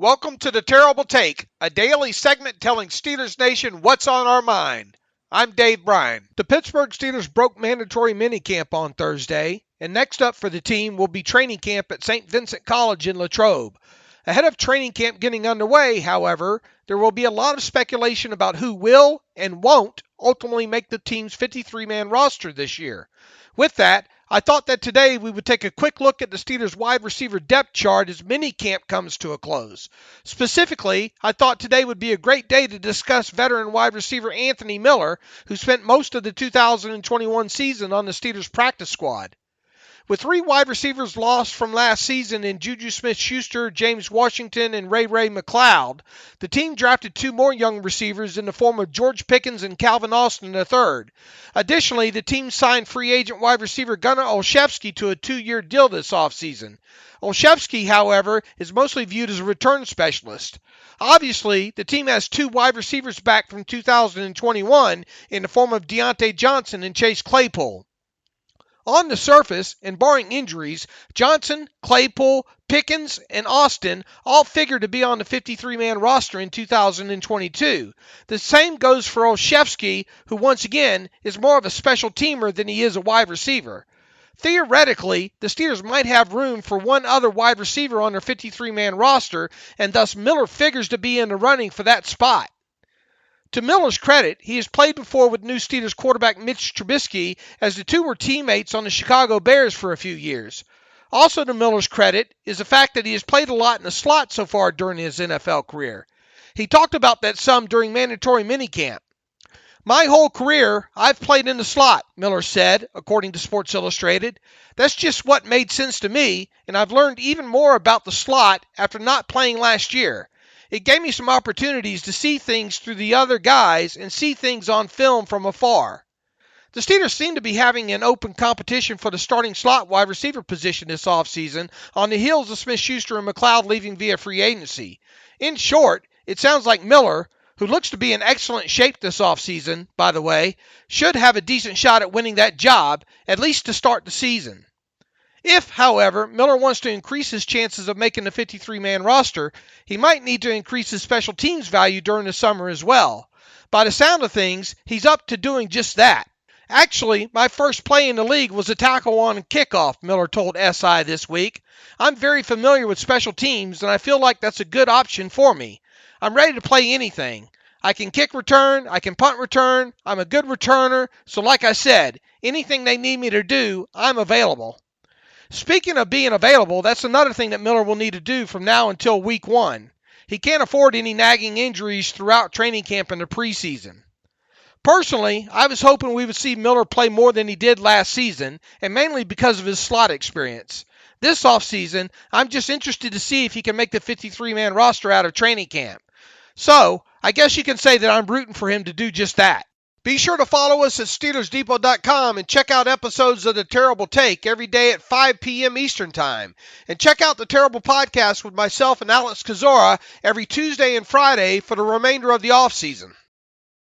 Welcome to The Terrible Take, a daily segment telling Steelers Nation what's on our mind. I'm Bryan. The Pittsburgh Steelers broke mandatory minicamp on Thursday, and next up for the team will be training camp at St. Vincent College in Latrobe. Ahead of training camp getting underway, however, there will be a lot of speculation about who will and won't ultimately make the team's 53-man roster this year. With that, I thought that today we would take a quick look at the Steelers' wide receiver depth chart as minicamp comes to a close. Specifically, I thought today would be a great day to discuss veteran wide receiver Anthony Miller, who spent most of the 2021 season on the Steelers practice squad. With three wide receivers lost from last season in Juju Smith-Schuster, James Washington, and Ray McLeod, the team drafted two more young receivers in the form of George Pickens and Calvin Austin III. Additionally, the team signed free agent wide receiver Gunnar Olszewski to a 2-year deal this offseason. Olszewski, however, is mostly viewed as a return specialist. Obviously, the team has two wide receivers back from 2021 in the form of Deontay Johnson and Chase Claypool. On the surface, and barring injuries, Johnson, Claypool, Pickens, and Austin all figure to be on the 53-man roster in 2022. The same goes for Olszewski, who once again is more of a special teamer than he is a wide receiver. Theoretically, the Steelers might have room for one other wide receiver on their 53-man roster, and thus Miller figures to be in the running for that spot. To Miller's credit, he has played before with new Steelers quarterback Mitch Trubisky, as the two were teammates on the Chicago Bears for a few years. Also to Miller's credit is the fact that he has played a lot in the slot so far during his NFL career. He talked about that some during mandatory minicamp. "My whole career, I've played in the slot," Miller said, according to Sports Illustrated. "That's just what made sense to me, and I've learned even more about the slot after not playing last year. It gave me some opportunities to see things through the other guys and see things on film from afar." The Steelers seem to be having an open competition for the starting slot wide receiver position this offseason on the heels of Smith-Schuster and McLeod leaving via free agency. In short, it sounds like Miller, who looks to be in excellent shape this offseason, by the way, should have a decent shot at winning that job, at least to start the season. If, however, Miller wants to increase his chances of making the 53-man roster, he might need to increase his special teams value during the summer as well. By the sound of things, he's up to doing just that. "Actually, my first play in the league was a tackle on kickoff," Miller told SI this week. "I'm very familiar with special teams, and I feel like that's a good option for me. I'm ready to play anything. I can kick return, I can punt return, I'm a good returner, so like I said, anything they need me to do, I'm available." Speaking of being available, that's another thing that Miller will need to do from now until week 1. He can't afford any nagging injuries throughout training camp and the preseason. Personally, I was hoping we would see Miller play more than he did last season, and mainly because of his slot experience. This offseason, I'm just interested to see if he can make the 53-man roster out of training camp. So, I guess you can say that I'm rooting for him to do just that. Be sure to follow us at SteelersDepot.com and check out episodes of The Terrible Take every day at 5 p.m. Eastern Time. And check out The Terrible Podcast with myself and Alex Kozora every Tuesday and Friday for the remainder of the offseason.